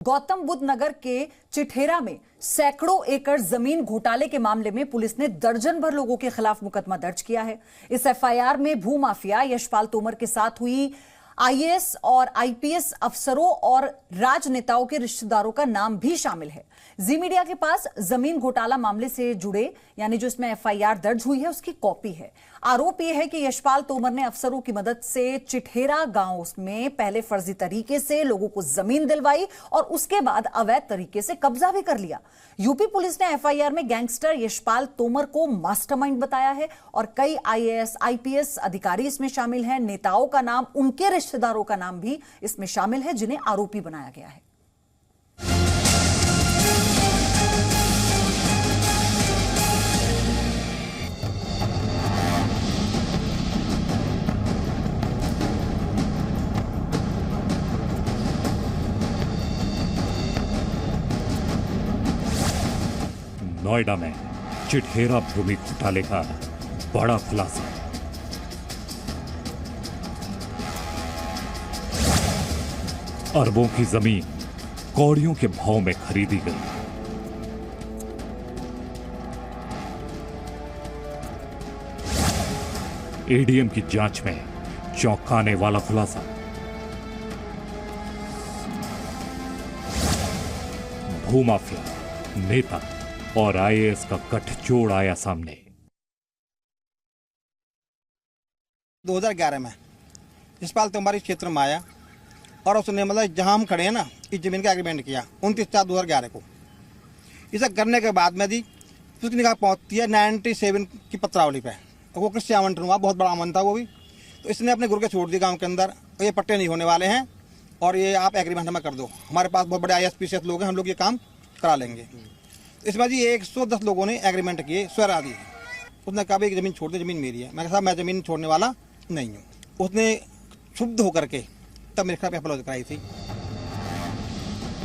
गौतम बुद्ध नगर के चिठेरा में सैकड़ों एकड़ जमीन घोटाले के मामले में पुलिस ने दर्जन भर लोगों के खिलाफ मुकदमा दर्ज किया है। इस एफआईआर में भूमाफिया यशपाल तोमर के साथ हुई आईएएस और आईपीएस अफसरों और राजनेताओं के रिश्तेदारों का नाम भी शामिल है। जी मीडिया के पास जमीन घोटाला मामले से जुड़े यानी जो इसमें एफआईआर दर्ज हुई है उसकी कॉपी है। आरोप यह है कि यशपाल तोमर ने अफसरों की मदद से चिठेरा गांव में पहले फर्जी तरीके से लोगों को जमीन दिलवाई और उसके बाद अवैध तरीके से कब्जा भी कर लिया। यूपी पुलिस ने एफआईआर में गैंगस्टर यशपाल तोमर को मास्टरमाइंड बताया है और कई आईएएस आईपीएस अधिकारी इसमें शामिल हैं। नेताओं का नाम, उनके रिश्तेदारों का नाम भी इसमें शामिल है जिन्हें आरोपी बनाया गया है। नोएडा में चिठेरा भूमि घोटाले का बड़ा खुलासा। अरबों की जमीन कौड़ियों के भाव में खरीदी गई। एडीएम की जांच में चौंकाने वाला खुलासा। भूमाफिया, नेता और आईएएस का गठजोड़ आया सामने। 2011 में यशपाल तोमर इस क्षेत्र में आया और उसने मतलब जहां हम खड़े हैं ना, इस जमीन का एग्रीमेंट किया 29/4/2011 को। इसे करने के बाद में दी उसकी निगाह पहुंचती है 97 की पत्रावली पे। वो कृषि आवंटन हुआ, बहुत बड़ा आवंटन था वो भी। तो इसने अपने गुर्गे छोड़ दिए गाँव के अंदर, ये पट्टे नहीं होने वाले हैं और ये आप एग्रीमेंट हमें कर दो, हमारे पास बहुत बड़े ISPCS लोग हैं, हम लोग ये काम करा लेंगे। इसमें जी 110 लोगों ने एग्रीमेंट किए स्वरा दी। उसने कहा भाई जमीन छोड़ दे, जमीन मेरी है। मैं कहा मैं जमीन छोड़ने वाला नहीं हूँ। उसने क्षुब्ध होकर के तब मेरे खिलाफ एफआईआर कराई थी।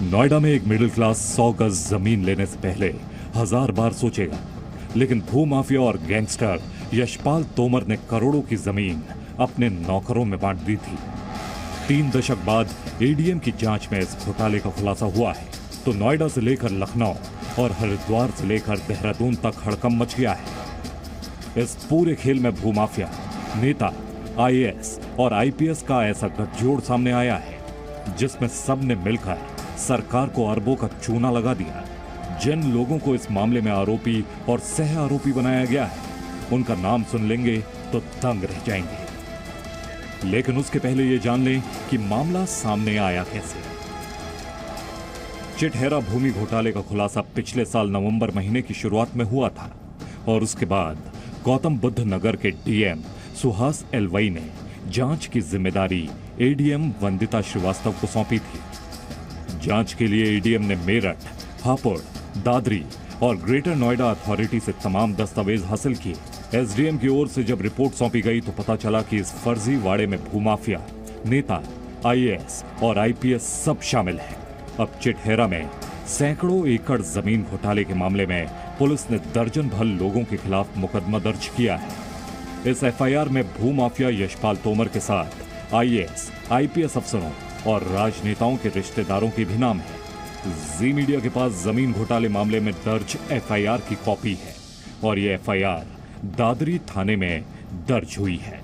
नोएडा में एक मिडिल क्लास 100 गज जमीन लेने से पहले 1000 बार सोचेगा, लेकिन भूमाफिया और गैंगस्टर यशपाल तोमर ने करोड़ों की जमीन अपने नौकरों में बांट दी थी। 3 दशक बाद एडीएम की जांच में इस घोटाले का खुलासा हुआ है तो नोएडा से लेकर लखनऊ और हरिद्वार से लेकर देहरादून तक हड़कंप मच गया है। इस पूरे खेल में भूमाफिया, नेता, आईएएस और आईपीएस का ऐसा गठजोड़ सामने आया है जिसमें सबने मिलकर सरकार को अरबों का चूना लगा दिया। जिन लोगों को इस मामले में आरोपी और सह आरोपी बनाया गया है उनका नाम सुन लेंगे तो दंग रह जाएंगे। लेकिन उसके पहले ये जान लें कि मामला सामने आया कैसे। चिठेरा भूमि घोटाले का खुलासा पिछले साल नवंबर महीने की शुरुआत में हुआ था और उसके बाद गौतम बुद्ध नगर के डीएम सुहास एलवाई ने जांच की जिम्मेदारी एडीएम वंदिता श्रीवास्तव को सौंपी थी। जांच के लिए एडीएम ने मेरठ, हापुड़, दादरी और ग्रेटर नोएडा अथॉरिटी से तमाम दस्तावेज हासिल किए। एसडीएम की ओर से जब रिपोर्ट सौंपी गई तो पता चला कि इस फर्जी वाड़े में भूमाफिया, नेता, आईएएस और आईपीएस सब शामिल हैं। अब चिठेरा में सैकड़ों एकड़ जमीन घोटाले के मामले में पुलिस ने दर्जन भर लोगों के खिलाफ मुकदमा दर्ज किया है। इस एफआईआर में भूमाफिया यशपाल तोमर के साथ आईएएस, आईपीएस अफसरों और राजनेताओं के रिश्तेदारों के भी नाम है। जी मीडिया के पास जमीन घोटाले मामले में दर्ज एफआईआर की कॉपी है और ये एफआईआर दादरी थाने में दर्ज हुई है।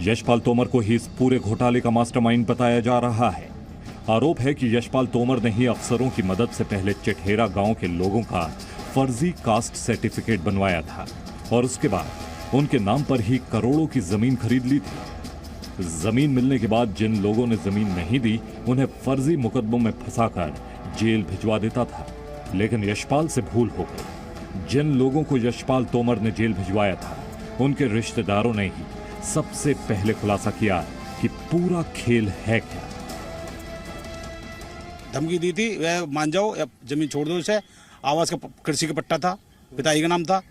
यशपाल तोमर को ही इस पूरे घोटाले का मास्टरमाइंड बताया जा रहा है। आरोप है कि यशपाल तोमर ने ही अफसरों की मदद से पहले चिठेरा गांव के लोगों का फर्जी कास्ट सर्टिफिकेट बनवाया था और उसके बाद उनके नाम पर ही करोड़ों की जमीन खरीद ली थी। जमीन मिलने के बाद जिन लोगों ने जमीन नहीं दी उन्हें फर्जी मुकदमों में फंसाकर जेल भिजवा देता था। लेकिन यशपाल से भूल हो गई। जिन लोगों को यशपाल तोमर ने जेल भिजवाया था उनके रिश्तेदारों ने ही सबसे पहले खुलासा किया कि पूरा खेल है क्या। धमकी दी थी, वह मान जाओ या जमीन छोड़ दो। इसे आवास का कृषि का पट्टा था, पिताजी का नाम था,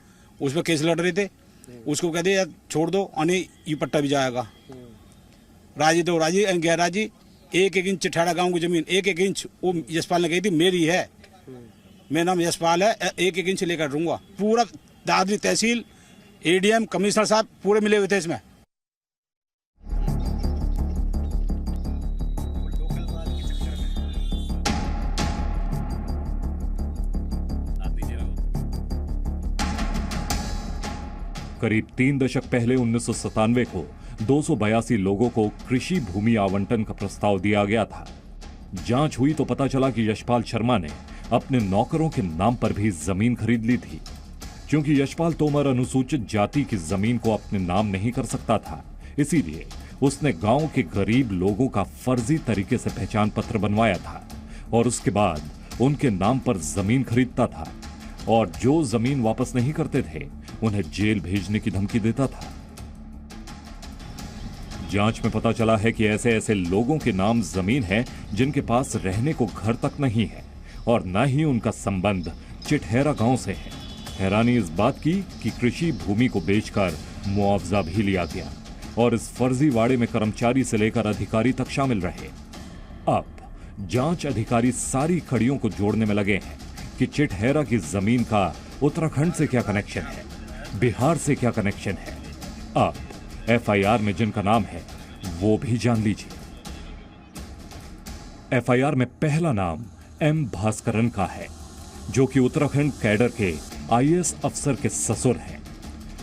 उस पर केस लड़ रहे थे। उसको कह दिया छोड़ दो और ये पट्टा भी जाएगा। राजी दो राजी गैर राजी। 1-1 इंच चिठेरा गांव की जमीन 1-1 इंच वो यशपाल ने कही थी मेरी है, मेरा नाम यशपाल है, 1-1 इंच लेकर दूंगा। पूरा दादरी तहसील, एडीएम, कमिश्नर साहब पूरे मिले हुए थे इसमें। करीब 3 दशक पहले 1997 को 282 लोगों को कृषि भूमि आवंटन का प्रस्ताव दिया गया था। जांच हुई तो पता चला कि यशपाल शर्मा ने अपने नौकरों के नाम पर भी जमीन खरीद ली थी। क्योंकि यशपाल तोमर अनुसूचित जाति की जमीन को अपने नाम नहीं कर सकता था, इसीलिए उसने गांव के गरीब लोगों का फर्जी तरीके से पहचान पत्र बनवाया था और उसके बाद उनके नाम पर जमीन खरीदता था और जो जमीन वापस नहीं करते थे उन्हें जेल भेजने की धमकी देता था। जांच में पता चला है कि ऐसे ऐसे लोगों के नाम जमीन है जिनके पास रहने को घर तक नहीं है और न ही उनका संबंध चिटहेरा गांव से है। हैरानी इस बात की कि कृषि भूमि को बेचकर मुआवजा भी लिया गया और इस फर्जी वाड़े में कर्मचारी से लेकर अधिकारी तक शामिल रहे। अब जांच अधिकारी सारी कड़ियों को जोड़ने में लगे हैं कि चिटहेरा की जमीन का उत्तराखंड से क्या कनेक्शन है, बिहार से क्या कनेक्शन है। अब एफआईआर में जिनका नाम है वो भी जान लीजिए। एफआईआर में पहला नाम एम भास्करन का है, जो कि उत्तराखंड कैडर के आईएएस अफसर के ससुर हैं।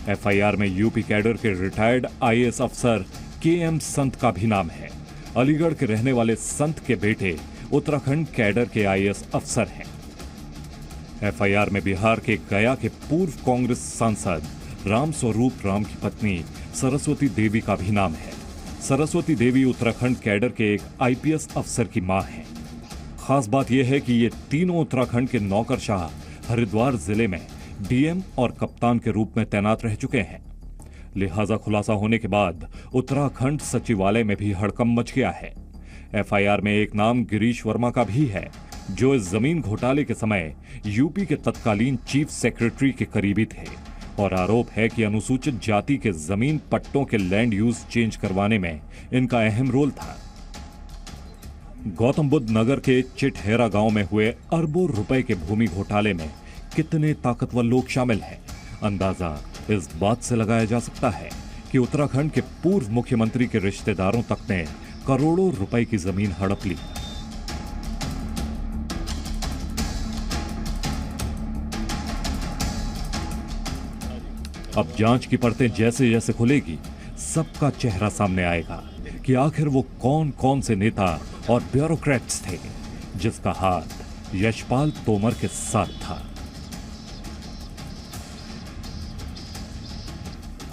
एफआईआर में यूपी कैडर के रिटायर्ड आईएएस अफसर केएम संत का भी नाम है। अलीगढ़ के रहने वाले संत के बेटे उत्तराखंड कैडर के आईएएस अफसर हैं। एफआईआर में बिहार के गया के पूर्व कांग्रेस सांसद राम स्वरूप राम की पत्नी सरस्वती देवी का भी नाम है। सरस्वती देवी उत्तराखंड कैडर के एक आईपीएस अफसर की मां है। खास बात यह है कि ये तीनों उत्तराखंड के नौकरशाह हरिद्वार जिले में डीएम और कप्तान के रूप में तैनात रह चुके हैं। लिहाजा खुलासा होने के बाद उत्तराखंड सचिवालय में भी हड़कंप मच गया है। एफआईआर में एक नाम गिरीश वर्मा का भी है, जो इस जमीन घोटाले के समय यूपी के तत्कालीन चीफ सेक्रेटरी के करीबी थे और आरोप है कि अनुसूचित जाति के जमीन पट्टों के लैंड यूज चेंज करवाने में इनका अहम रोल था। गौतम बुद्ध नगर के चिटहेरा गांव में हुए अरबों रुपए के भूमि घोटाले में कितने ताकतवर लोग शामिल हैं, अंदाजा इस बात से लगाया जा सकता है कि उत्तराखंड के पूर्व मुख्यमंत्री के रिश्तेदारों तक ने करोड़ों रुपए की जमीन हड़प ली। अब जांच की परतें जैसे जैसे खुलेगी, सबका चेहरा सामने आएगा कि आखिर वो कौन कौन से नेता और ब्यूरोक्रेट्स थे जिसका हाथ यशपाल तोमर के साथ था।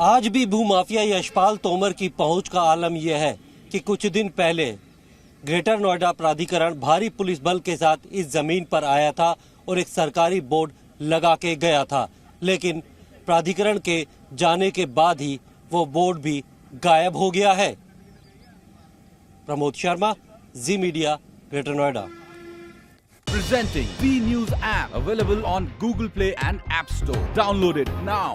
आज भी भूमाफिया यशपाल तोमर की पहुंच का आलम यह है कि कुछ दिन पहले ग्रेटर नोएडा प्राधिकरण भारी पुलिस बल के साथ इस जमीन पर आया था और एक सरकारी बोर्ड लगा के गया था, लेकिन प्राधिकरण के जाने के बाद ही वो बोर्ड भी गायब हो गया है। Pramod Sharma, Zee media, greater Noida. Presenting V News app, available on Google Play and App Store. Download it now.